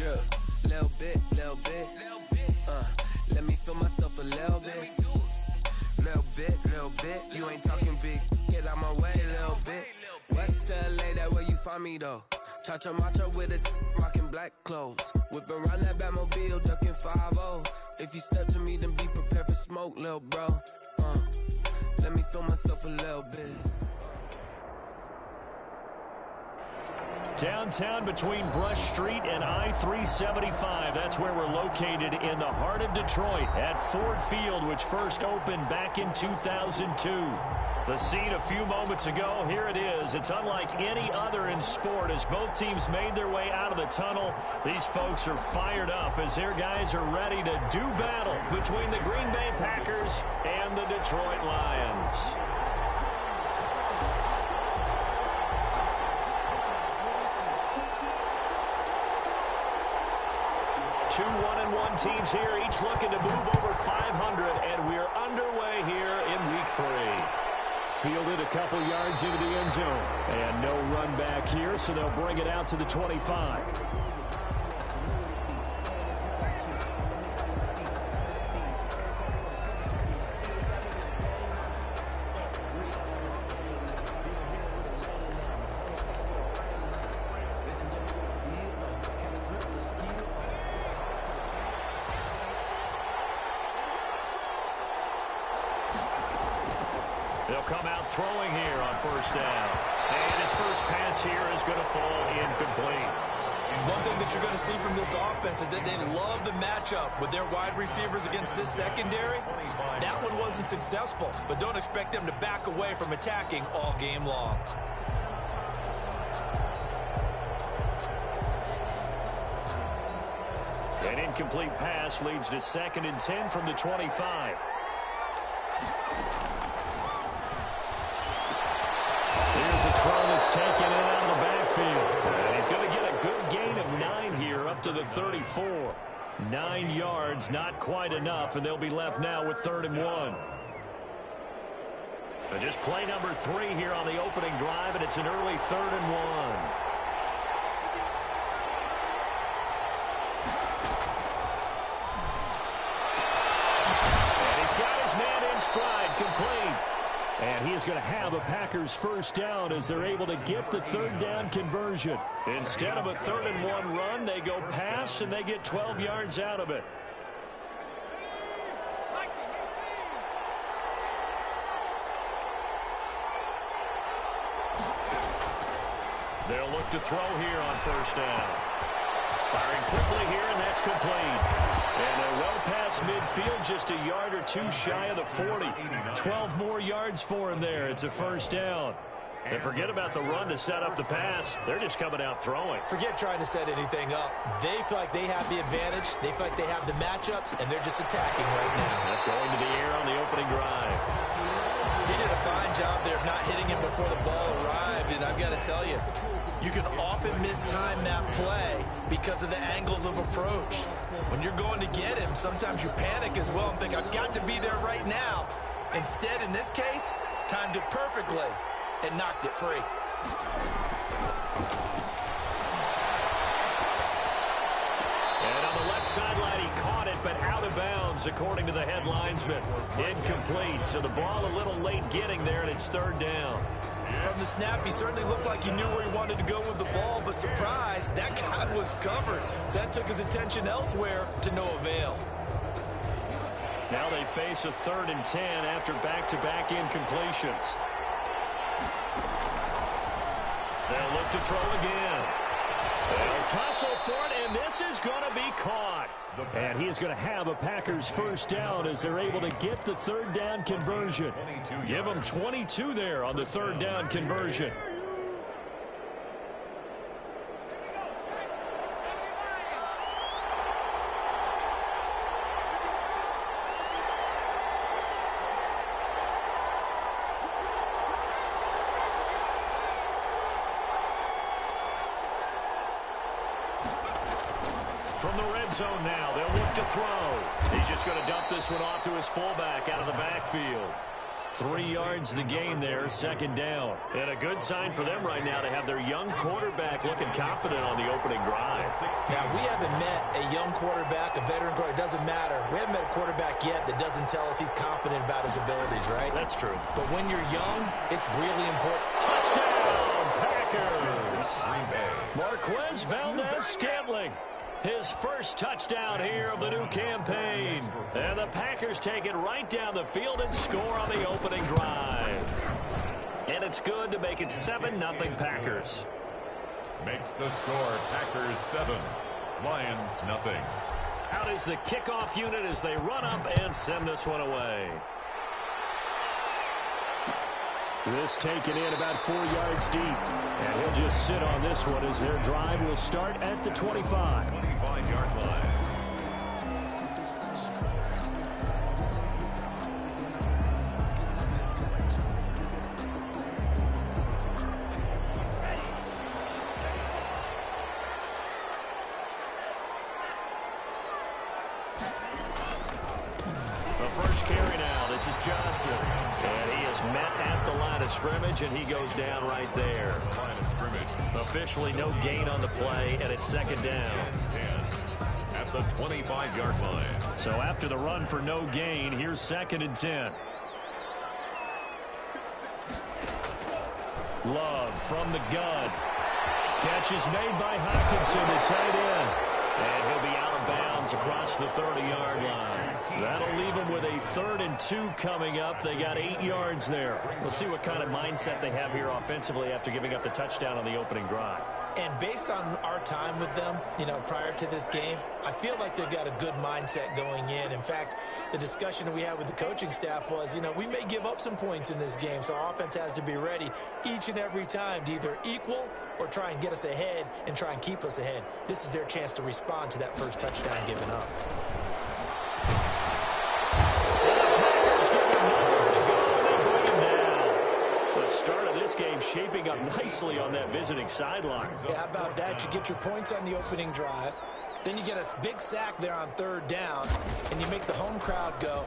drip. Little bit, little bit. Let me feel myself a little bit. Little bit, little bit. You ain't talking big. Get out my way, little bit. West LA, that where you find me though. Cha-cha macha with a rockin' black clothes. Whippin' around that Batmobile, duckin' 5-0. If you step to me, then be prepared for smoke, little bro. Let me feel myself a little bit. Downtown between Brush Street and I-375. That's where we're located in the heart of Detroit at Ford Field, which first opened back in 2002. The scene a few moments ago, here it is. It's unlike any other in sport as both teams made their way out of the tunnel. These folks are fired up as their guys are ready to do battle between the Green Bay Packers and the Detroit Lions. Two 1-1 teams here, each looking to move over 500, and we're underway here in Week 3. Fielded a couple yards into the end zone. And no run back here, so they'll bring it out to the 25. They'll come out throwing here on first down. And his first pass here is going to fall incomplete. One thing that you're going to see from this offense is that they love the matchup with their wide receivers against this secondary. That one wasn't successful, but don't expect them to back away from attacking all game long. An incomplete pass leads to 2nd and 10 from the 25. Here's a throw that's taken in out of the backfield. And he's going to get a good gain of 9 here up to the 34. 9 yards, not quite enough, and they'll be left now with 3rd and 1. Just play number 3 here on the opening drive, and it's an early 3rd and 1. Stride complete. And he is going to have a Packers first down as they're able to get the 3rd down conversion. Instead of a 3rd and 1 run, they go pass and they get 12 yards out of it. They'll look to throw here on first down. Firing quickly here, and that's complete. And they're well past midfield, just a yard or 2 shy of the 40. 12 more yards for him there. It's a first down. And forget about the run to set up the pass. They're just coming out throwing. Forget trying to set anything up. They feel like they have the advantage. They feel like they have the matchups, and they're just attacking right now. Going to the air on the opening drive. They did a fine job there of not hitting him before the ball arrived, and I've got to tell you, you can often mistime that play because of the angles of approach. When you're going to get him, sometimes you panic as well and think, I've got to be there right now. Instead, in this case, timed it perfectly and knocked it free. And on the left sideline, he caught it, but out of bounds, according to the head linesman. Incomplete, so the ball a little late getting there, and it's 3rd down. From the snap, he certainly looked like he knew where he wanted to go with the ball, but surprise, that guy was covered. So that took his attention elsewhere to no avail. Now they face a 3rd and 10 after back-to-back incompletions. They'll look to throw again. They'll tussle for it, and this is going to be caught. And he is going to have a Packers first down as they're able to get the 3rd down conversion. Give them 22 there on the 3rd down conversion. From the red zone now, they'll look to throw. He's just going to dump this one off to his fullback out of the backfield. 3 yards the gain there, second down. And a good sign for them right now to have their young quarterback looking confident on the opening drive. Now, we haven't met a young quarterback, a veteran quarterback. It doesn't matter. We haven't met a quarterback yet that doesn't tell us he's confident about his abilities, right? That's true. But when you're young, it's really important. Touchdown, Packers! Marquez Valdez-Scantling. His first touchdown here of the new campaign. And the Packers take it right down the field and score on the opening drive. And it's good to make it 7-0 Packers. Makes the score Packers 7, Lions nothing. Out is the kickoff unit as they run up and send this one away. This taken in about 4 yards deep. And he'll just sit on this one as their drive will start at the 25. 25-yard line. The first carry now. This is Johnson. And he is met at the line of scrimmage, and he goes down right there. Line of scrimmage. Officially no gain on the play, and it's second down. 10 at the 25-yard line. So after the run for no gain, here's 2nd and 10. Love from the gun. Catch is made by Hockenson, the tight end. And he'll be out of bounds across the 30-yard line. That'll leave them with a 3rd and 2 coming up. They got 8 yards there. We'll see what kind of mindset they have here offensively after giving up the touchdown on the opening drive. And based on our time with them, prior to this game, I feel like they've got a good mindset going in. In fact, the discussion that we had with the coaching staff was, we may give up some points in this game, so our offense has to be ready each and every time to either equal or try and get us ahead and try and keep us ahead. This is their chance to respond to that first touchdown given up. Start of this game shaping up nicely on that visiting sideline. Yeah, how about that? You get your points on the opening drive. Then you get a big sack there on 3rd down, and you make the home crowd go.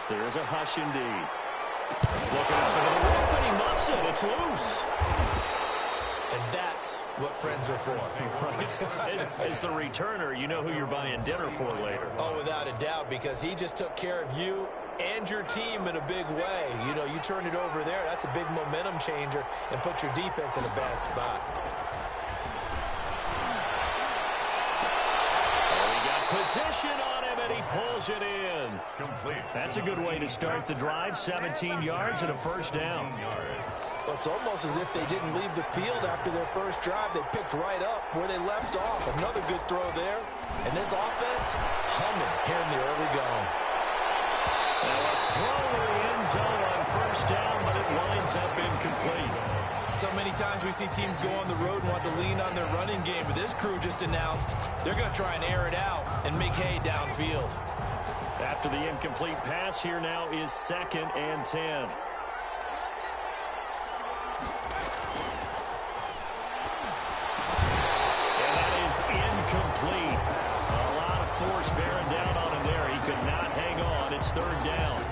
There is a hush indeed. Looking up into the roof, and he muffs it. It's loose. And that's what friends are for. As the returner, you know who you're buying dinner for later. Oh, without a doubt, because he just took care of you and your team in a big way. You turn it over there, that's a big momentum changer and put your defense in a bad spot. Oh, he got position on him, and he pulls it in. Complete. That's a good way to start the drive. 17 yards and a first down. Well, it's almost as if they didn't leave the field after their first drive. They picked right up where they left off. Another good throw there. And this offense, humming here in the early going. Now a throw to the end zone on first down, but it winds up incomplete. So many times we see teams go on the road and want to lean on their running game, but this crew just announced they're going to try and air it out and make hay downfield. After the incomplete pass, here now is 2nd and 10. And that is incomplete. A lot of force bearing down on him there. He could not hang on. It's 3rd down.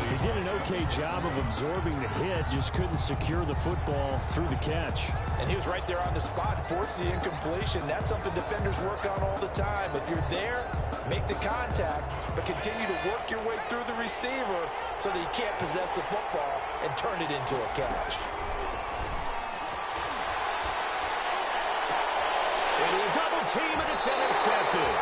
He did an okay job of absorbing the hit, just couldn't secure the football through the catch. And he was right there on the spot, forced the incompletion. That's something defenders work on all the time. If you're there, make the contact, but continue to work your way through the receiver so that you can't possess the football and turn it into a catch. Into a double team, and it's intercepted.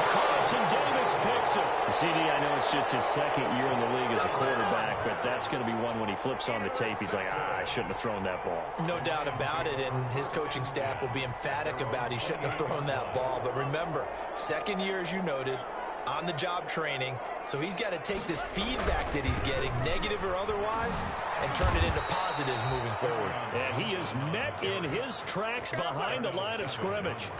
Carlton Davis picks it. CD, I know it's just his 2nd year in the league as a quarterback, but that's going to be one when he flips on the tape, he's like, I shouldn't have thrown that ball. No doubt about it, and his coaching staff will be emphatic about he shouldn't have thrown that ball. But remember, 2nd year, as you noted, on-the-job training, so he's got to take this feedback that he's getting, negative or otherwise, and turn it into positives moving forward. And he is met in his tracks behind the line of scrimmage.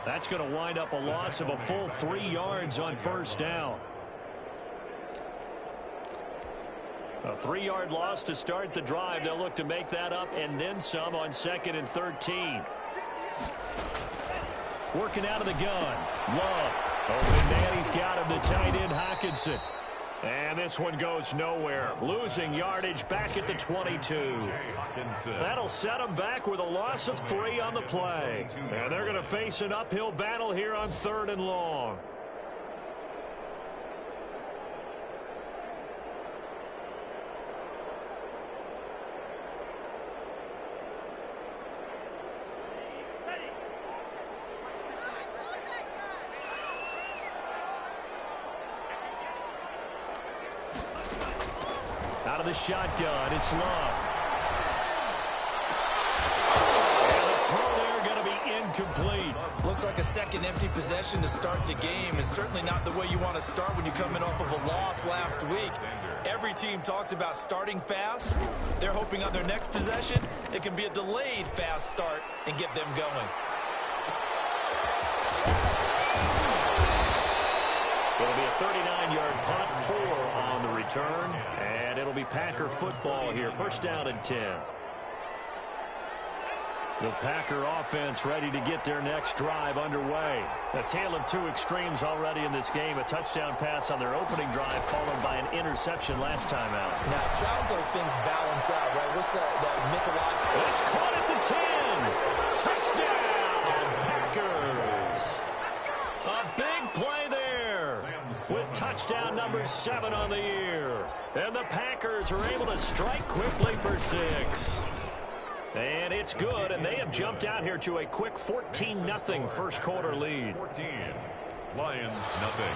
That's going to wind up a loss of a full 3 yards on first down. A 3-yard loss to start the drive. They'll look to make that up and then some on 2nd and 13. Working out of the gun. Love. Open man, he's got him, the tight end, Hockenson. And this one goes nowhere. Losing yardage back at the 22. That'll set them back with a loss of 3 on the play. And they're going to face an uphill battle here on 3rd and long. Out of the shotgun, it's Love. And the throw there going to be incomplete. Looks like a second empty possession to start the game, and certainly not the way you want to start when you come in off of a loss last week. Every team talks about starting fast. They're hoping on their next possession, it can be a delayed fast start and get them going. It'll be a 39-yard punt, 4 on the return, and it'll be Packer football here. First down and 10. The Packer offense ready to get their next drive underway. A tale of 2 extremes already in this game. A touchdown pass on their opening drive followed by an interception last time out. Now, it sounds like things balance out, right? What's that mythological? It's caught at the 10. Touchdown, Packers. A big play there with touchdown number 7 on the year. And the Packers are able to strike quickly for 6. And it's good, and they have jumped out here to a quick 14-0 first quarter lead. 14, Lions nothing.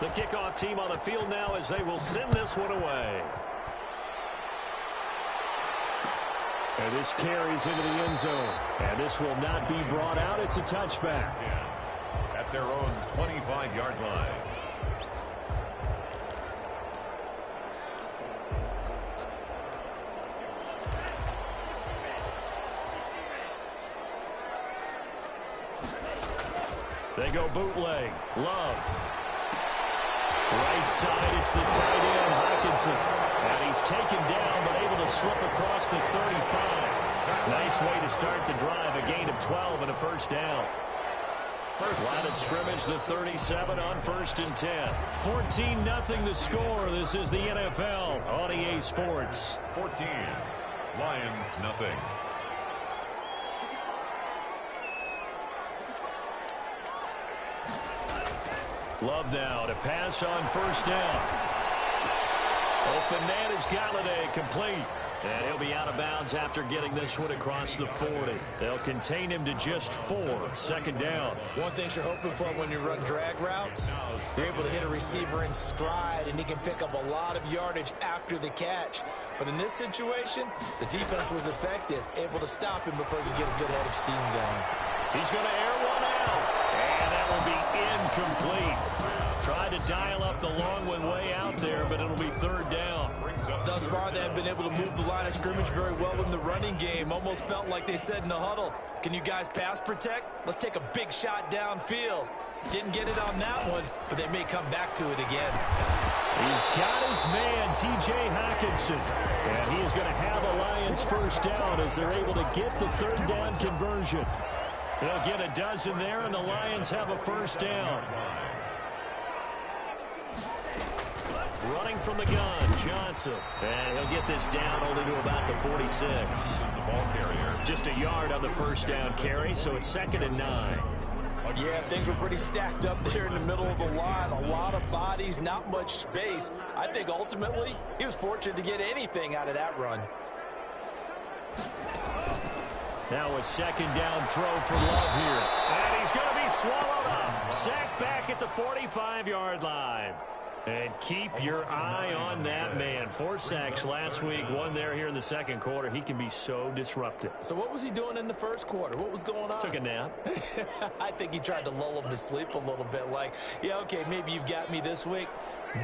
The kickoff team on the field now as they will send this one away. And this carries into the end zone. And this will not be brought out. It's a touchback. At their own 25-yard line. They go bootleg. Love. Right side, it's the tight end, Hockenson. And he's taken down, but able to slip across the 35. Nice way to start the drive. A gain of 12 and a first down. Line of scrimmage, the 37 on 1st and 10. 14-0 the score. This is the NFL on EA Sports. 14, Lions nothing. Love now to pass on first down. Open man is Galladay, complete. And he'll be out of bounds after getting this one across the 40. They'll contain him to just 4. Second down. One thing you're hoping for when you run drag routes, you're able to hit a receiver in stride, and he can pick up a lot of yardage after the catch. But in this situation, the defense was effective, able to stop him before he could get a good head of steam going. He's going to air one out. And that will be incomplete. Tried to dial up the long one way out there, but it'll be third down. Thus far, they have been able to move the line of scrimmage very well in the running game. Almost felt like they said in the huddle, can you guys pass protect? Let's take a big shot downfield. Didn't get it on that one, but they may come back to it again. He's got his man, T.J. Hockenson. And he is going to have a Lions first down as they're able to get the third down conversion. They'll get a dozen there, and the Lions have a first down. Running from the gun, Johnson. And he'll get this down only to about the 46. The ball carrier. Just a yard on the first down carry, so it's 2nd and 9. Yeah, things were pretty stacked up there in the middle of the line. A lot of bodies, not much space. I think ultimately he was fortunate to get anything out of that run. Now a second down throw for Love here. And he's going to be swallowed up. Sacked back at the 45-yard line. And keep your eye on that man. 4 sacks last week, 1 there here in the second quarter. He can be so disruptive. So what was he doing in the first quarter? What was going on? Took a nap. I think he tried to lull him to sleep a little bit. Like, yeah, okay, maybe you've got me this week.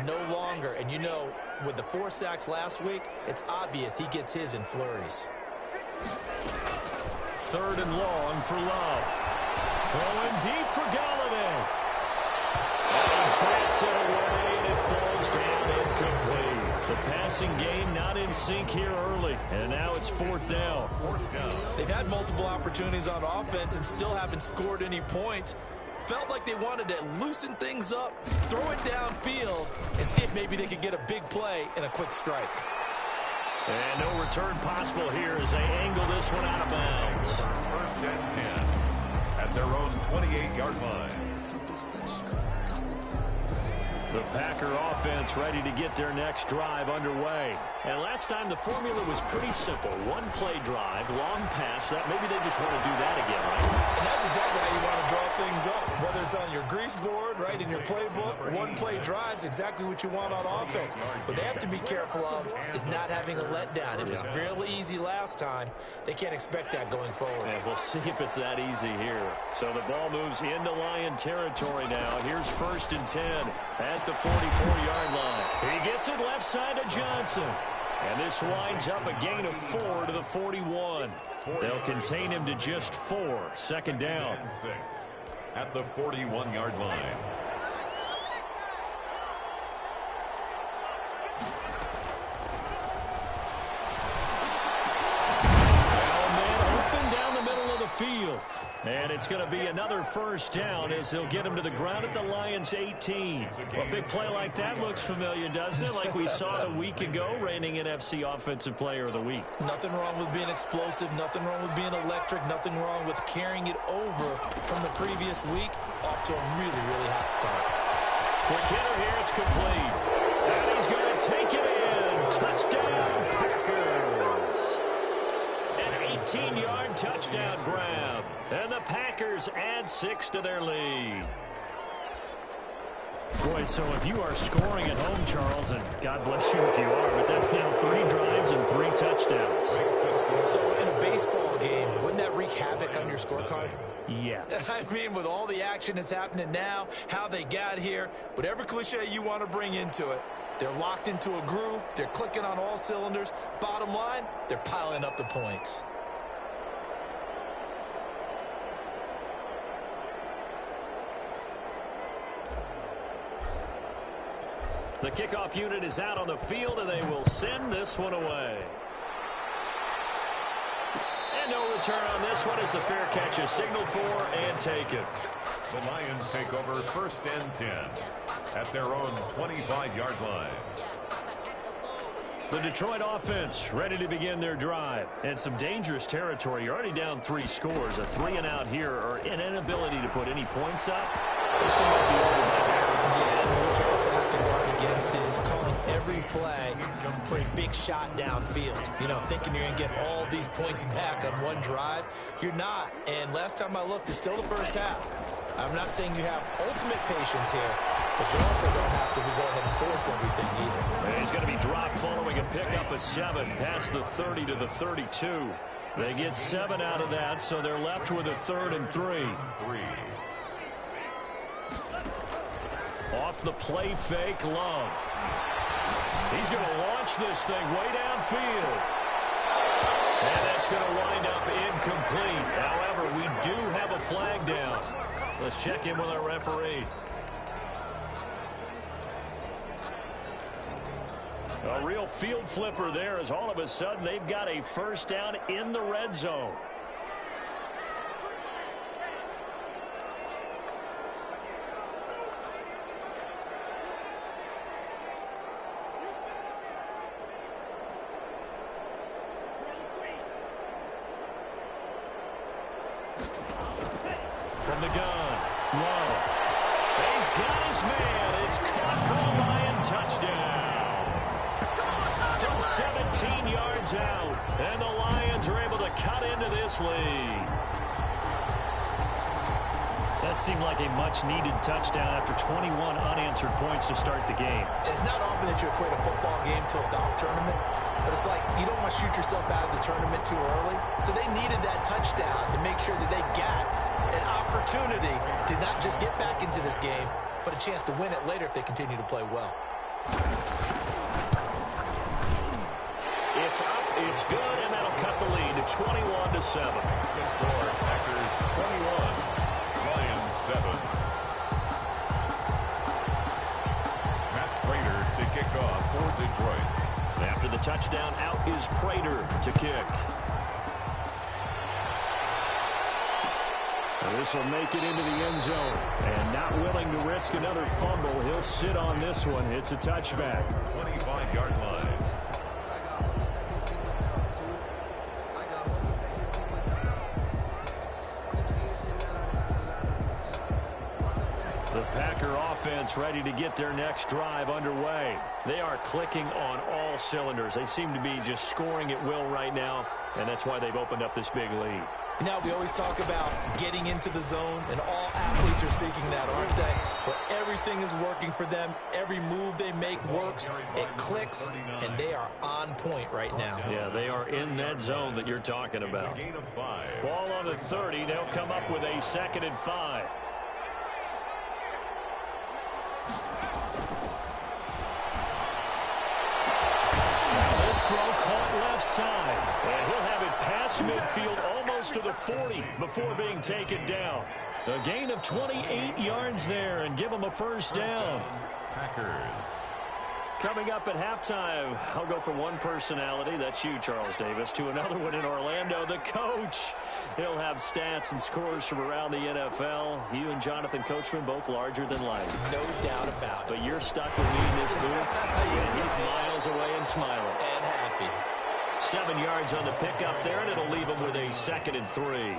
No longer. And you know, with the 4 sacks last week, it's obvious he gets his in flurries. 3rd and long for Love. Throwing deep for Galladay. And he bats it away, and it falls down incomplete. The passing game not in sync here early, and now it's 4th down. They've had multiple opportunities on offense and still haven't scored any points. Felt like they wanted to loosen things up, throw it downfield, and see if maybe they could get a big play and a quick strike. And no return possible here as they angle this one out of bounds. First and 10 at their own 28-yard line. The Packer offense ready to get their next drive underway. And last time the formula was pretty simple. One play drive, long pass. That maybe they just want to do that again, right? And that's exactly how you want to draw things up. Whether it's on your grease board, right, in your playbook, one play drive's exactly what you want on offense. What they have to be careful of is not having a letdown. It was real easy last time. They can't expect that going forward. And we'll see if it's that easy here. So the ball moves into Lion territory now. Here's first and 10 at the 44-yard line. He gets it left side to Johnson. And this winds up a gain of 4 to the 41. They'll contain him to just 4. Second down. 6 at the 41-yard line. Field. And it's going to be another first down as they'll get him to the ground at the Lions 18. A big play like that looks familiar, doesn't it? Like we saw a week ago, reigning NFC Offensive Player of the Week. Nothing wrong with being explosive. Nothing wrong with being electric. Nothing wrong with carrying it over from the previous week. Off to a really, really hot start. Quick hitter here. It's complete. And he's going to take it in. Touchdown, Packers. 18-yard touchdown grab. And the Packers add 6 to their lead. Boy, so if you are scoring at home, Charles, and God bless you if you are, but that's now 3 drives and 3 touchdowns. So in a baseball game, wouldn't that wreak havoc on your scorecard? Yes. I mean, with all the action that's happening now, how they got here, whatever cliche you want to bring into it, they're locked into a groove. They're clicking on all cylinders. Bottom line, they're piling up the points. The kickoff unit is out on the field, and they will send this one away. And no return on this one as the fair catch is signaled for and taken. The Lions take over first and 10 at their own 25-yard line. The Detroit offense ready to begin their drive. And some dangerous territory. You're already down 3 scores. A 3-and-out here or an inability to put any points up. This one might be over by half. Yeah, and what you also have to guard against is calling every play for a big shot downfield. You know, thinking you're going to get all these points back on one drive. You're not. And last time I looked, it's still the first half. I'm not saying you have ultimate patience here, but you also don't have to go ahead and force everything either. And he's going to be dropped following a pickup of 7 past the 30 to the 32. They get 7 out of that, so they're left with a 3rd and 3. Off the play fake, Love. He's going to launch this thing way downfield. And that's going to wind up incomplete. However, we do have a flag down. Let's check in with our referee. A real field flipper there as all of a sudden they've got a first down in the red zone. From the gun, Love. He's got his man. It's caught for a Lion touchdown. From 17 yards out. And the Lions are able to cut into this lead. That seemed like a much-needed touchdown after 21 unanswered points to start the game. It's not often that you equate a football game to a golf tournament, but it's like you don't want to shoot yourself out of the tournament too early. So they needed that touchdown to make sure that they got an opportunity to not just get back into this game, but a chance to win it later if they continue to play well. It's up, it's good, and that'll cut the lead to 21-7. The score, Packers 21, Lions 7. Matt Prater to kick off for Detroit. After the touchdown, out is Prater to kick. This will make it into the end zone. And not willing to risk another fumble, he'll sit on this one. It's a touchback. 25-yard line. The Packer offense ready to get their next drive underway. They are clicking on all cylinders. They seem to be just scoring at will right now, and that's why they've opened up this big lead. You know, we always talk about getting into the zone, and all athletes are seeking that, aren't they? Where everything is working for them. Every move they make works. It clicks, and they are on point right now. Yeah, they are in that zone that you're talking about. Gain of 5. Ball on the 30. They'll come up with a 2nd and 5. This throw caught left side, and he'll have it past midfield almost to the 40 before being taken down. A gain of 28 yards there and give them a first down. Packers. Coming up at halftime, I'll go from one personality, that's you, Charles Davis, to another one in Orlando, the coach. He'll have stats and scores from around the NFL. You and Jonathan Coachman, both larger than life. No doubt about it. But you're stuck with me in this booth, and he's miles away and smiling. And happy. 7 yards on the pickup there, and it'll leave him with a 2nd and 3.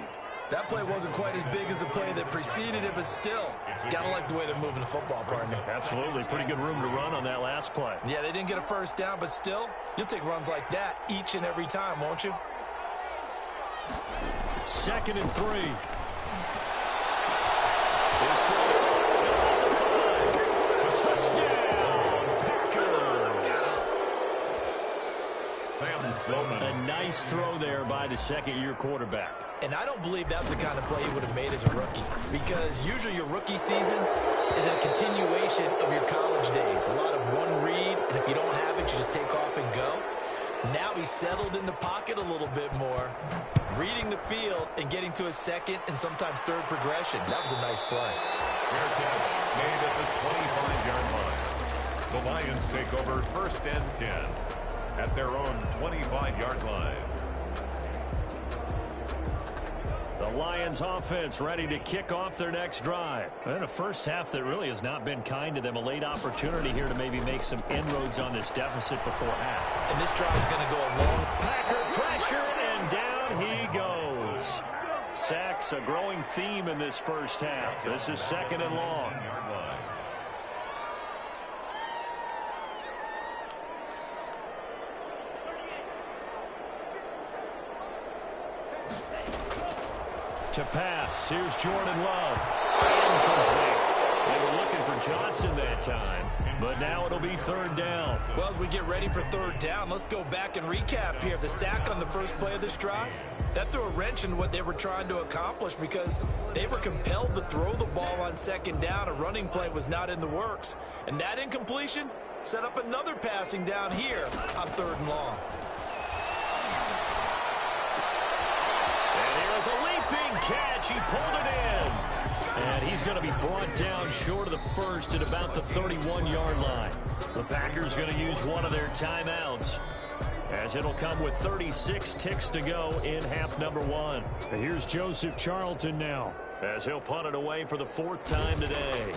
That play wasn't quite as big as the play that preceded it, but still, gotta like the way they're moving the football, partner. Absolutely. Pretty good room to run on that last play. Yeah, they didn't get a first down, but still, you'll take runs like that each and every time, won't you? 2nd and 3. His throw at the 5. Touchdown, Packers. Sam Sloman. A nice throw there by the second-year quarterback. And I don't believe that's the kind of play he would have made as a rookie, because usually your rookie season is a continuation of your college days. A lot of one read, and if you don't have it, you just take off and go. Now he's settled in the pocket a little bit more, reading the field and getting to a second and sometimes third progression. That was a nice play. Fair catch made at the 25-yard line. The Lions take over 1st and 10 at their own 25-yard line. The Lions offense ready to kick off their next drive. And a first half that really has not been kind to them. A late opportunity here to maybe make some inroads on this deficit before half. And this drive is going to go a long. Packer pressure, and down he goes. Sacks, a growing theme in this first half. This is 2nd and long. To pass, here's Jordan Love. Incomplete. They were looking for Johnson that time, but now it'll be 3rd down. Well, as we get ready for 3rd down, let's go back and recap here. The sack on the first play of this drive, that threw a wrench in what they were trying to accomplish because they were compelled to throw the ball on 2nd down. A running play was not in the works. And that incompletion set up another passing down here on 3rd and long. A leaping catch. He pulled it in. And he's going to be brought down short of the first at about the 31-yard line. The Packers going to use one of their timeouts, as it'll come with 36 ticks to go in half number 1. And here's Joseph Charlton now, as he'll punt it away for the 4th time today.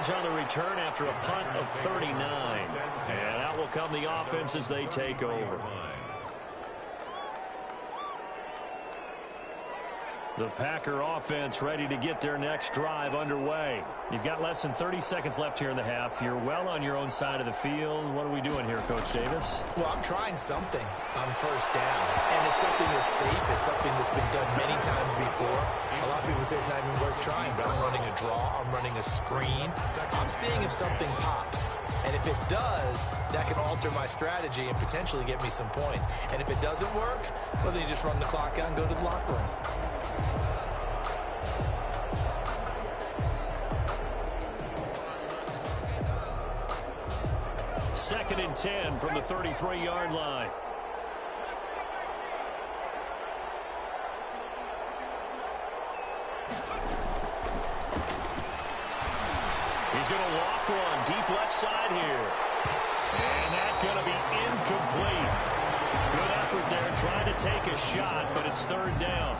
On the return after a punt of 39. And out will come the offense as they take over. The Packer offense ready to get their next drive underway. You've got less than 30 seconds left here in the half. You're well on your own side of the field. What are we doing here, Coach Davis? Well, I'm trying something on 1st down. And it's something that's safe. It's something that's been done many times before. A lot of people say it's not even worth trying, but I'm running a draw. I'm running a screen. I'm seeing if something pops. And if it does, that can alter my strategy and potentially get me some points. And if it doesn't work, well, then you just run the clock out and go to the locker room. Second and 10 from the 33-yard line. He's going to loft one deep left side here. And that's going to be incomplete. Good effort there trying to take a shot, but it's third down.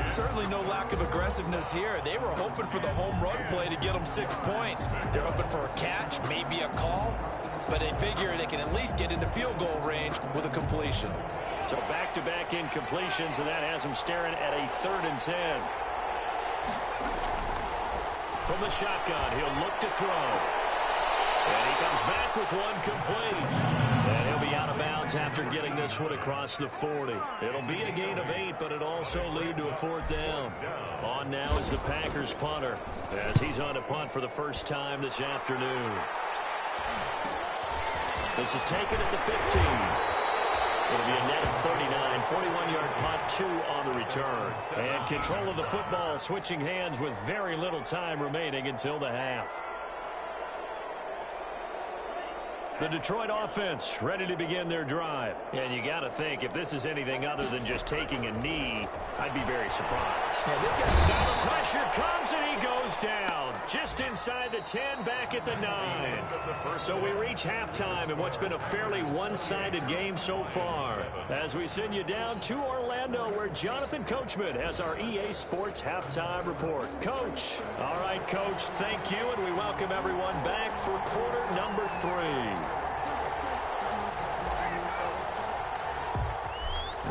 Certainly no lack of aggressiveness here. They were hoping for the home run play to get them 6 points. They're hoping for a catch, maybe a call, but they figure they can at least get into field goal range with a completion. So back-to-back incompletions, and that has them staring at a 3rd and 10. From the shotgun, he'll look to throw. And he comes back with one complete. And he'll be out of bounds after getting this one across the 40. It'll be a gain of 8, but it'll also lead to a 4th down. On now is the Packers punter, as he's on to punt for the first time this afternoon. This is taken at the 15. It'll be a net of 39, 41-yard punt, 2 on the return. And control of the football switching hands with very little time remaining until the half. The Detroit offense ready to begin their drive. And you got to think, if this is anything other than just taking a knee, I'd be very surprised. Yeah, now the pressure comes and he goes down. Just inside the 10, back at the 9. So we reach halftime in what's been a fairly one-sided game so far. As we send you down to Orlando, where Jonathan Coachman has our EA Sports Halftime Report. Coach. All right, Coach, thank you, and we welcome everyone back for quarter number 3.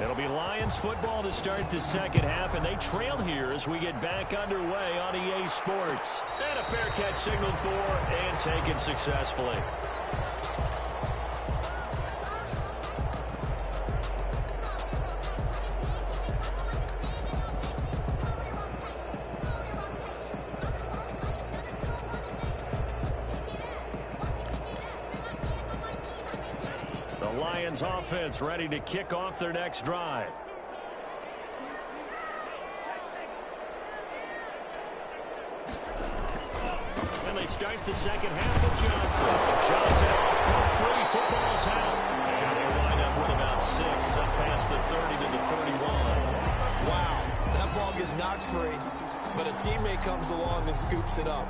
It'll be Lions football to start the second half, and they trail here as we get back underway on EA Sports. And a fair catch signaled for and taken successfully. Lions offense ready to kick off their next drive. And they start the second half with Johnson. Johnson, it's pulled free. Football's out. And they wind up with about 6 up past the 30 to the 31. Wow, that ball gets knocked free, but a teammate comes along and scoops it up.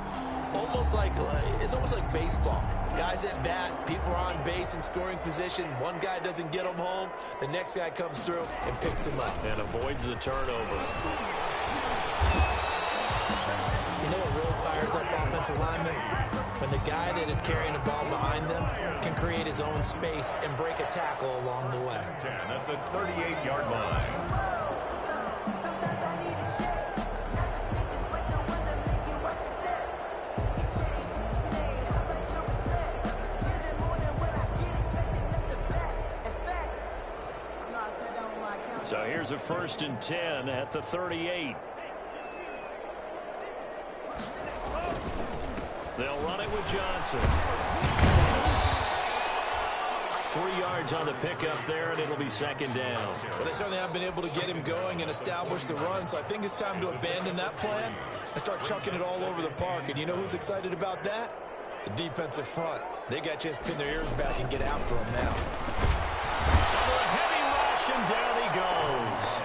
It's almost like baseball. Guys at bat, people are on base in scoring position. One guy doesn't get them home. The next guy comes through and picks him up. And avoids the turnover. You know what really fires up offensive linemen? When the guy that is carrying the ball behind them can create his own space and break a tackle along the way. 10 at the 38-yard line. So here's a 1st and 10 at the 38. They'll run it with Johnson. 3 yards on the pickup there, and it'll be 2nd down. Well, they certainly haven't been able to get him going and establish the run, so I think it's time to abandon that plan and start chucking it all over the park. And you know who's excited about that? The defensive front. They got a chance to pin their ears back and get after him now. And down he goes.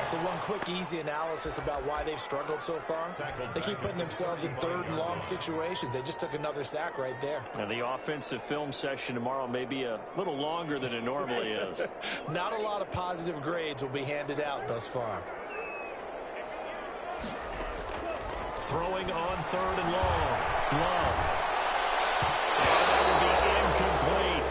So one quick, easy analysis about why they've struggled so far. They keep putting themselves in 3rd and long situations. They just took another sack right there. And the offensive film session tomorrow may be a little longer than it normally is. Not a lot of positive grades will be handed out thus far. Throwing on 3rd and long. Love. And that will be incomplete.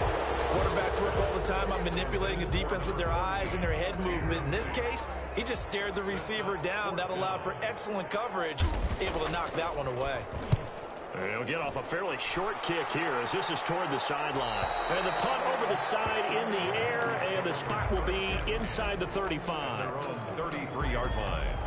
Quarterbacks work all the time on manipulating a defense with their eyes and their head movement. In this case, he just stared the receiver down. That allowed for excellent coverage, able to knock that one away. He'll get off a fairly short kick here as this is toward the sideline. And the punt over the side in the air, and the spot will be inside the 35. 33-yard line.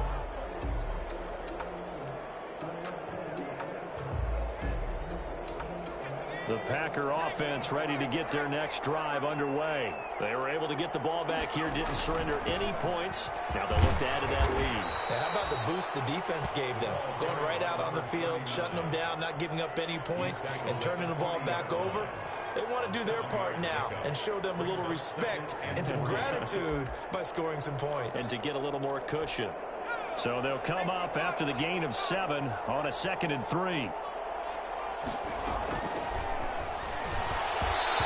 The Packer offense ready to get their next drive underway. They were able to get the ball back here, didn't surrender any points. Now they'll look to add to that lead. Yeah, how about the boost the defense gave them? Going right out on the field, shutting them down, not giving up any points, and turning the ball back over. They want to do their part now and show them a little respect and some gratitude by scoring some points. And to get a little more cushion. So they'll come up after the gain of 7 on a 2nd and 3.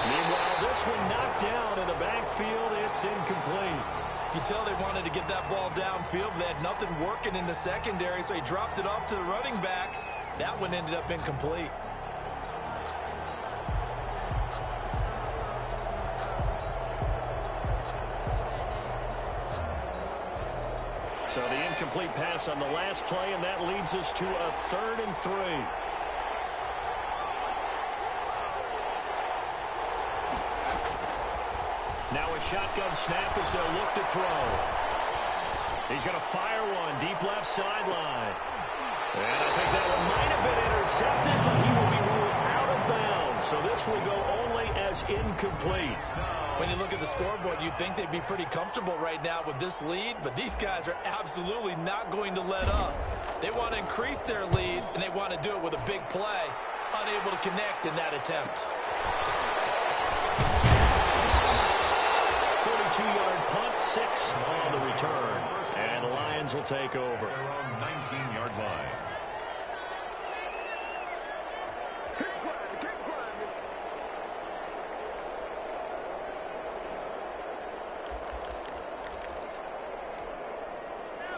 Meanwhile, this one knocked down in the backfield. It's incomplete. You can tell they wanted to get that ball downfield, but they had nothing working in the secondary, so he dropped it off to the running back. That one ended up incomplete. So the incomplete pass on the last play, and that leads us to a 3rd and 3. Now a shotgun snap as they'll look to throw. He's going to fire one deep left sideline. And I think that one might have been intercepted, but he will be ruled out of bounds. So this will go only as incomplete. When you look at the scoreboard, you'd think they'd be pretty comfortable right now with this lead, but these guys are absolutely not going to let up. They want to increase their lead, and they want to do it with a big play. Unable to connect in that attempt. 42-yard punt, 6 on the return. And the Lions will take over. Their own 19-yard line.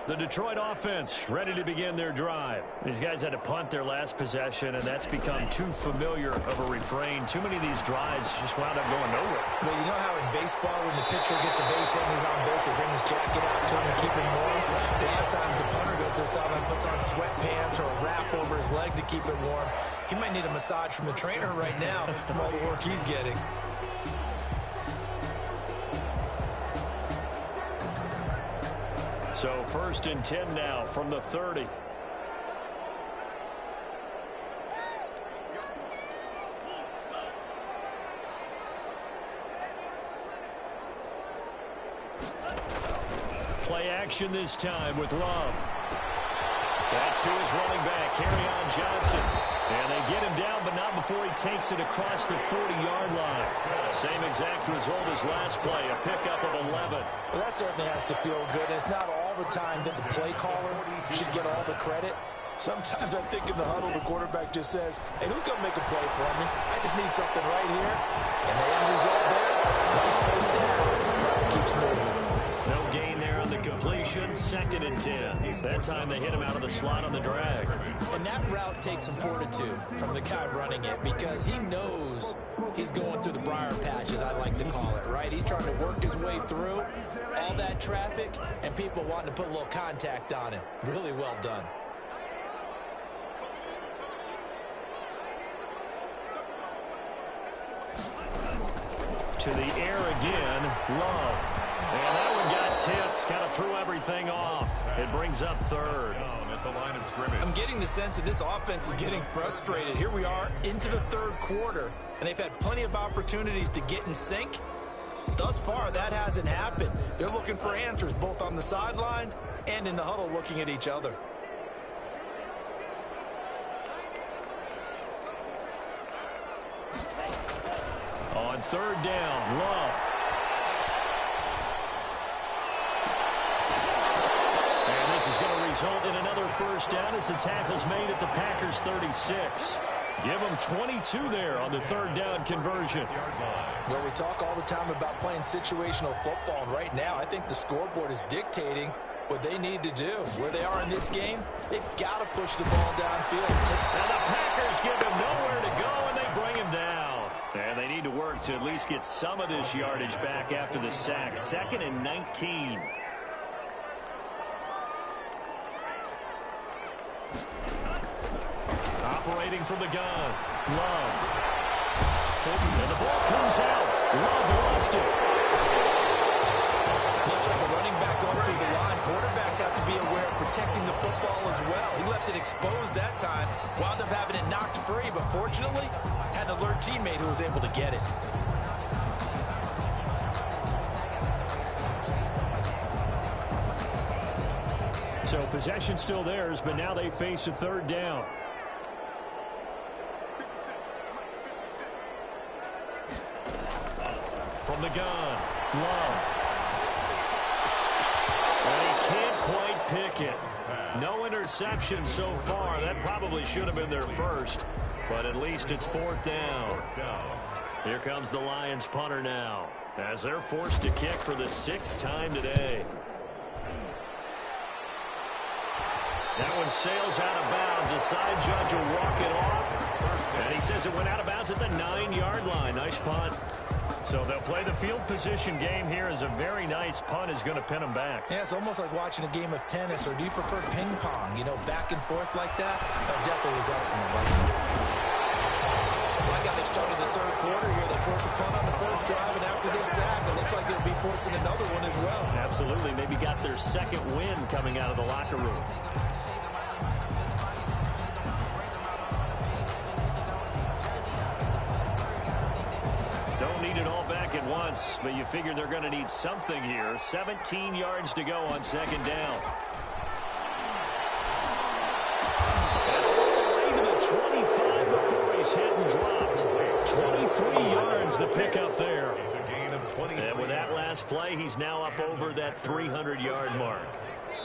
The Detroit offense ready to begin their drive. These guys had to punt their last possession, and that's become too familiar of a refrain. Too many of these drives just wound up going nowhere. Well, you know how in baseball when the pitcher gets a base hit and he's on base, they bring his jacket out to him to keep him warm? A lot of times the punter goes to the sideline and puts on sweatpants or a wrap over his leg to keep it warm. He might need a massage from the trainer right now from all the work he's getting. So 1st and 10 now from the 30. Play action this time with Love. That's to his running back, Kerryon Johnson. And they get him down, but not before he takes it across the 40-yard line. Same exact result as last play, a pickup of 11. Well, that certainly has to feel good. It's not all the time that the play caller should get all the credit. Sometimes I think in the huddle, the quarterback just says, hey, who's going to make a play for me? I just need something right here. And the end result there, nice first down. Drive keeps moving. No gain there on the completion. 2nd and 10. That time they hit him out of the slot on the drag. And that route takes some fortitude from the guy running it because he knows he's going through the briar patch, as I like to call it, right? He's trying to work his way through all that traffic and people wanting to put a little contact on him. Really well done. To the air again, Love. And that one got tipped, kind of threw everything off. It brings up 3rd. At the line of scrimmage. I'm getting the sense that this offense is getting frustrated. Here we are into the 3rd quarter, and they've had plenty of opportunities to get in sync. Thus far, that hasn't happened. They're looking for answers both on the sidelines and in the huddle looking at each other. On 3rd down, Love. And this is going to result in another first down as the tackle's made at the Packers' 36. Give them 22 there on the 3rd down conversion. Well, we talk all the time about playing situational football, and right now I think the scoreboard is dictating what they need to do. Where they are in this game, they've got to push the ball downfield. And the Packers give him nowhere to go, and they bring him down. And they need to work to at least get some of this yardage back after the sack. 2nd and 19. Operating from the gun, Love. And the ball comes out. Love lost it. Much like a running back going through the line, quarterbacks have to be aware of protecting the football as well. He left it exposed that time, wound up having it knocked free, but fortunately, had an alert teammate who was able to get it. So possession still theirs, but now they face a 3rd down. From the gun, Love. And he can't quite pick it. No interception so far. That probably should have been their first, but at least it's 4th down. Here comes the Lions punter now, as they're forced to kick for the 6th time today. That one sails out of bounds. The side judge will walk it off. And he says it went out of bounds at the 9-yard line. Nice punt. So they'll play the field position game here as a very nice punt is going to pin them back. Yeah, it's almost like watching a game of tennis, or do you prefer ping pong? You know, back and forth like that? That definitely was excellent, wasn't it? Like how they started the third quarter here. They forced a punt on the first drive, and after this sack, it looks like they'll be forcing another one as well. Absolutely. Maybe got their second win coming out of the locker room. Don't need it all back at once, but you figure they're going to need something here. 17 yards to go on second down. And all the way to the 25 before he's hit and dropped. 23 yards the pickup there. And with that last play, he's now up over that 300-yard mark.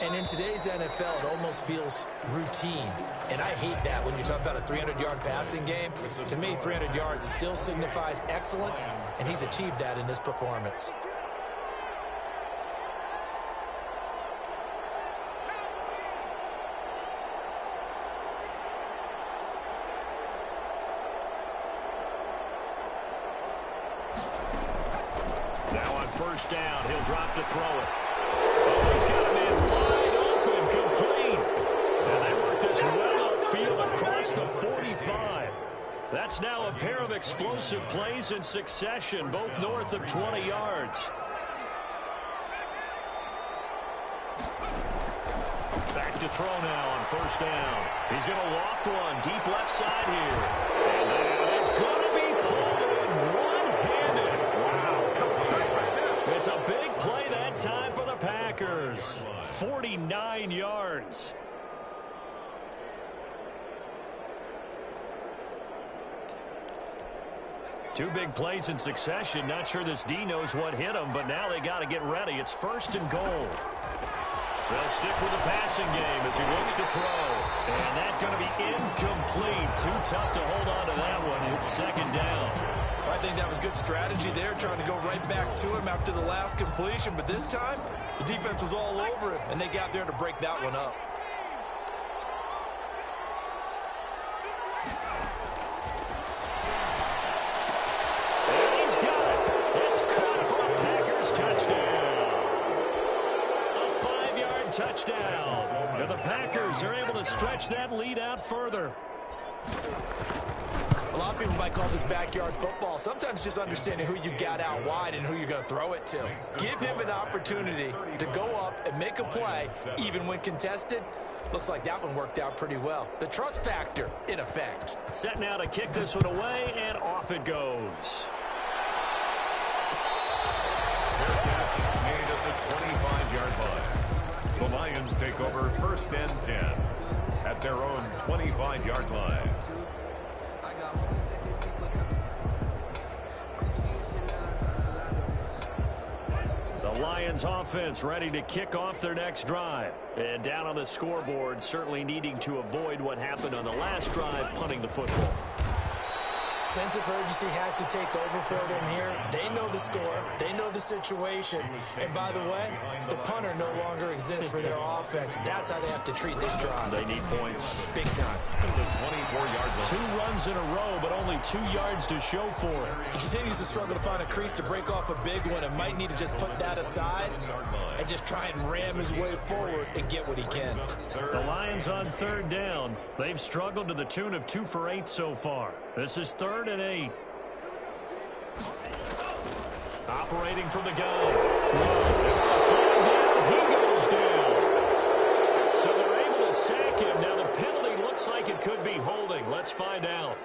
And in today's NFL, it almost feels routine. And I hate that when you talk about a 300-yard passing game. To me, 300 yards still signifies excellence, and he's achieved that in this performance. Now on first down, he'll drop to throw it. Oh, he's got him in wide open, complete. And they work this well upfield across the 45. That's now a pair of explosive plays in succession, both north of 20 yards. Back to throw now on first down. He's going to loft one deep left side here. And that is going to be pulled in one-handed. Wow. It's a big play that time for the Packers. 49 yards. Two big plays in succession. Not sure this D knows what hit him, but now they got to get ready. It's 1st and goal. They'll stick with the passing game as he looks to throw. And that's going to be incomplete. Too tough to hold on to that one. It's 2nd down. I think that was good strategy there, trying to go right back to him after the last completion. But this time, the defense was all over him, and they got there to break that one up. And he's got it. It's caught for a Packers touchdown. A 5-yard touchdown. And the Packers are able to stretch that lead out further. A lot of people might call this backyard football. Sometimes just understanding who you've got out wide and who you're going to throw it to. Give him an opportunity to go up and make a play, even when contested. Looks like that one worked out pretty well. The trust factor, in effect. Set now to kick this one away, and off it goes. Fair catch made at the 25-yard line. The Lions take over 1st and 10 at their own 25-yard line. The Lions offense ready to kick off their next drive. And down on the scoreboard, certainly needing to avoid what happened on the last drive, punting the football. Sense of urgency has to take over for them here. They know the score. They know the situation. And by the way, the punter no longer exists for their offense. That's how they have to treat this drive. They need points. Big time. The 24-yard line. 2 runs in a row, but only 2 yards to show for it. He continues to struggle to find a crease to break off a big one and might need to just put that aside and just try and ram his way forward and get what he can. The Lions on 3rd down. They've struggled to the tune of 2 for 8 so far. This is 3rd and 8. Operating from the gun. He goes down. So they're able to sack him. Now the penalty looks like it could be holding. Let's find out.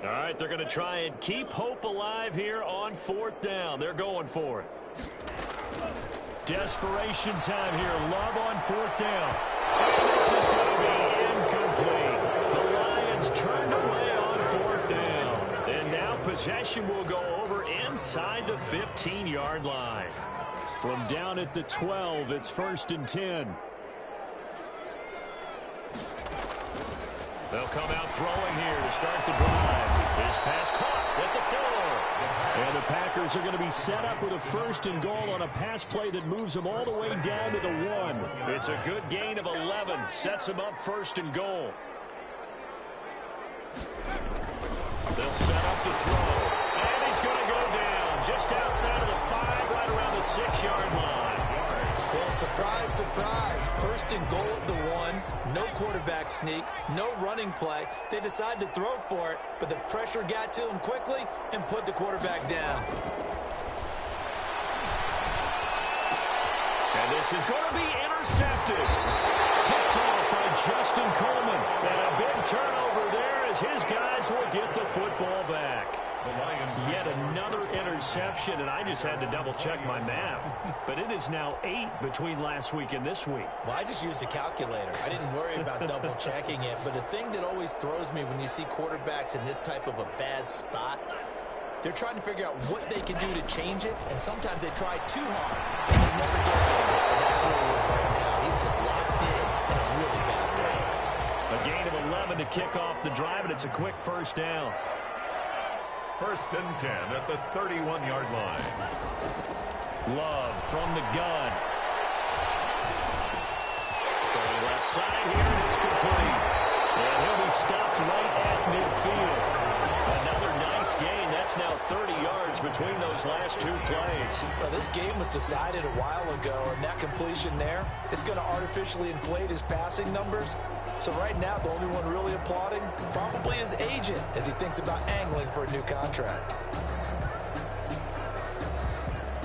All right, they're going to try and keep hope alive here on 4th down. They're going for it. Desperation time here. Love on 4th down. And this is going to be incomplete. The Lions turned away on possession will go over inside the 15-yard line. From down at the 12, it's 1st and 10. They'll come out throwing here to start the drive. His pass caught at the 4. And the Packers are going to be set up with a 1st and goal on a pass play that moves them all the way down to the 1. It's a good gain of 11. Sets them up 1st and goal. They'll set up to throw. And he's going to go down just outside of the 5, right around the 6-yard line. Well, surprise, surprise. 1st and goal at the 1. No quarterback sneak. No running play. They decide to throw for it, but the pressure got to him quickly and put the quarterback down. And this is going to be intercepted. Picked off by Justin Coleman. And a big turnover there as his guys will get the football back. Yet another interception, and I just had to double-check my math. But it is now 8 between last week and this week. Well, I just used a calculator. I didn't worry about double-checking it. But the thing that always throws me when you see quarterbacks in this type of a bad spot, they're trying to figure out what they can do to change it, and sometimes they try too hard, and they never get it. And that's where he is right now. He's just locked in a really bad way. A gain of 11 to kick off the drive, and it's a quick 1st down. 1st and 10 at the 31-yard line. Love from the gun. Throwing left side here, and it's complete. And he'll be stopped right at midfield. Another nice gain. That's now 30 yards between those last 2 plays. Well, this game was decided a while ago, and that completion there is going to artificially inflate his passing numbers. So right now, the only one really applauding probably his agent as he thinks about angling for a new contract.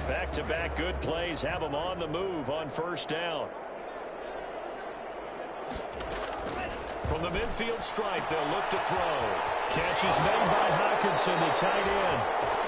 Back-to-back good plays have him on the move on 1st down. From the midfield stripe, they'll look to throw. Catch is made by Hockenson, the tight end.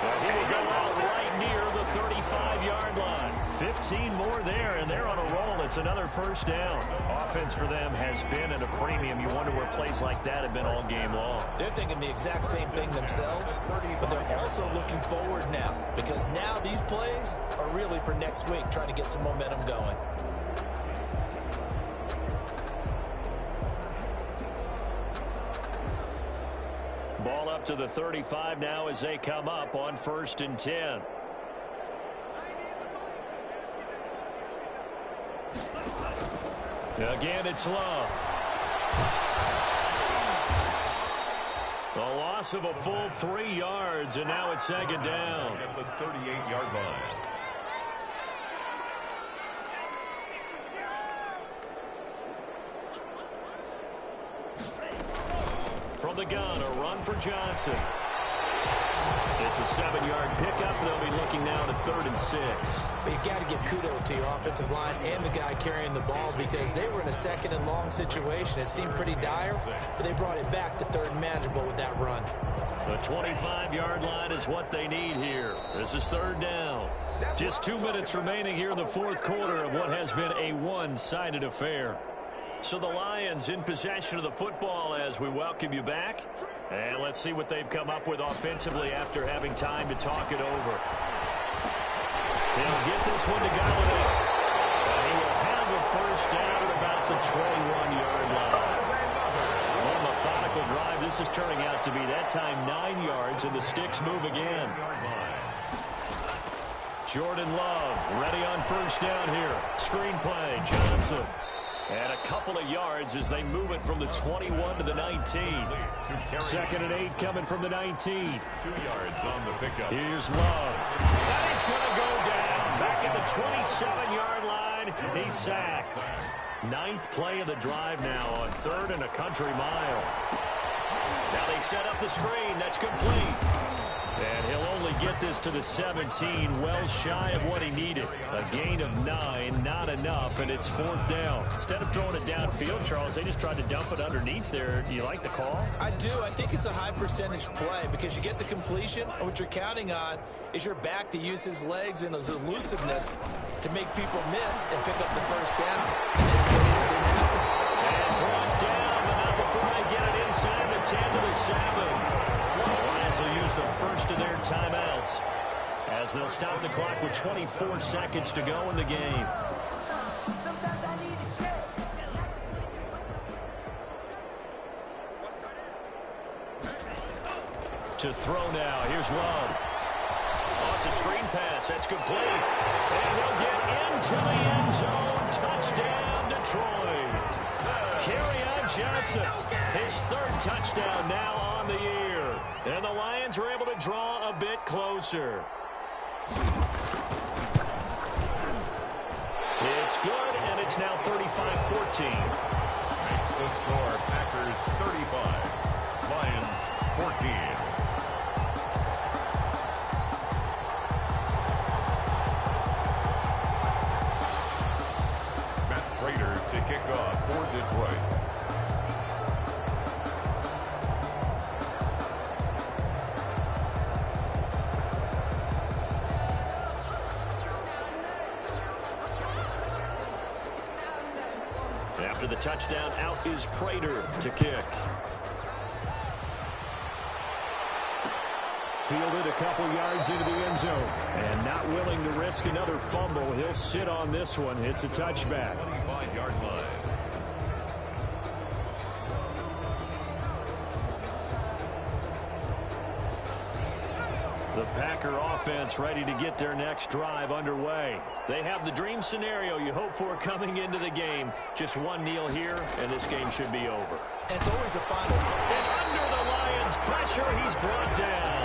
And he will go out right near the 35-yard line. 15 more there, and they're on a roll. It's another 1st down. Offense for them has been at a premium. You wonder where plays like that have been all game long. They're thinking the exact same thing themselves, but they're also looking forward now, because now these plays are really for next week, trying to get some momentum going. Ball up to the 35 now as they come up on 1st and 10. Again, it's Love. A loss of a full 3 yards, and now it's 2nd down. At the 38-yard line. From the gun, a run for Johnson. It's a 7-yard pickup. They'll be looking now to 3rd and 6. But you got to give kudos to your offensive line and the guy carrying the ball, because they were in a 2nd and long situation. It seemed pretty dire, but they brought it back to 3rd and manageable with that run. The 25-yard line is what they need here. This is 3rd down. Just 2 minutes remaining here in the 4th quarter of what has been a one-sided affair. So the Lions in possession of the football as we welcome you back. And let's see what they've come up with offensively after having time to talk it over. He'll get this one to Golladay. And he will have a 1st down at about the 21-yard line. What a methodical drive this is turning out to be. That time 9 yards, and the sticks move again. Jordan Love ready on 1st down here. Screen play, Johnson. And a couple of yards as they move it from the 21 to the 19. 2nd and 8 coming from the 19. 2 yards on the pickup. Here's Love. And he's going to go down. Back at the 27-yard line. He's sacked. 9th play of the drive now on 3rd and a country mile. Now they set up the screen. That's complete. And he'll only get this to the 17, well shy of what he needed. A gain of 9, not enough, and it's 4th down. Instead of throwing it downfield, Charles, they just tried to dump it underneath there. Do you like the call? I do. I think it's a high percentage play, because you get the completion, and what you're counting on is your back to use his legs and his elusiveness to make people miss and pick up the 1st down. In this case, it didn't happen. And brought down, but not before they get it inside the 10 to the 7. The Lions will use the first of their timeouts, as they'll stop the clock with 24 seconds to go in the game. To throw now. Here's Love. Oh, it's a screen pass. That's complete. And he'll get into the end zone. Touchdown, Detroit. Kerryon Johnson, his third touchdown now on the year. And the Lions are able to draw a bit closer. It's good, and it's now 35-14. Makes the score Packers 35, Lions 14. To kick off for Detroit. After the touchdown, out is Prater to kick. Fielded a couple yards into the end zone. And not willing to risk another fumble. He'll sit on this one. It's a touchback. 25-yard line. The Packer offense ready to get their next drive underway. They have the dream scenario you hope for coming into the game. Just one kneel here, and this game should be over. And it's always the final. And under the Lions' pressure, he's brought down.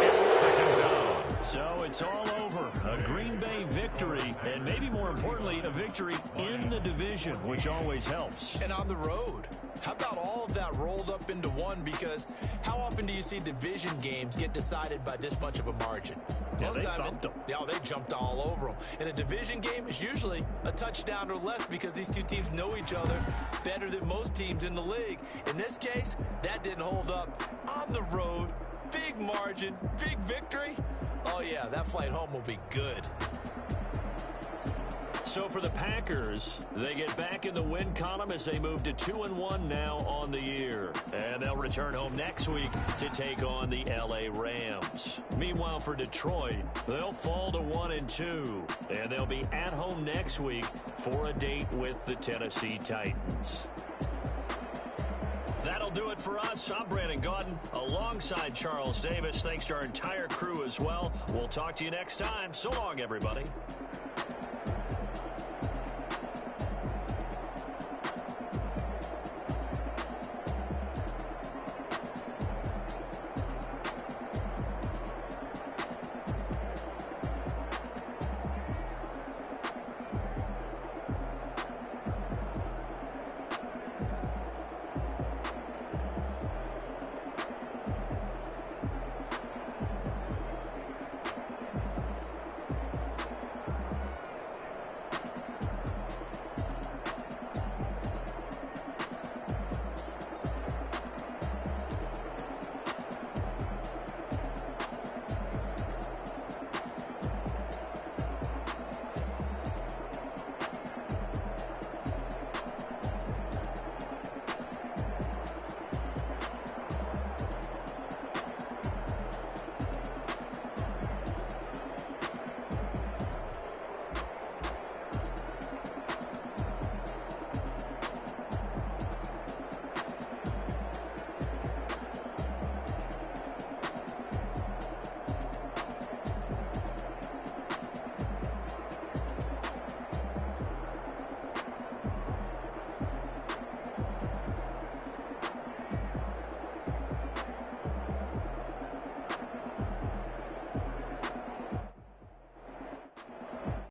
It's second down. So it's all over. A Green Bay victory, and maybe more importantly, a victory in the division, which always helps. And on the road. How about all of that rolled up into one? Because how often do you see division games get decided by this much of a margin? Yeah, they thumped them. Yeah, they jumped all over them. And a division game is usually a touchdown or less because these two teams know each other better than most teams in the league. In this case, that didn't hold up. On the road, big margin, big victory. Oh, yeah, that flight home will be good. So for the Packers, they get back in the win column as they move to 2-1 now on the year. And they'll return home next week to take on the LA Rams. Meanwhile, for Detroit, they'll fall to 1-2. And they'll be at home next week for a date with the Tennessee Titans. That'll do it for us. I'm Brandon Gaudin alongside Charles Davis. Thanks to our entire crew as well. We'll talk to you next time. So long, everybody.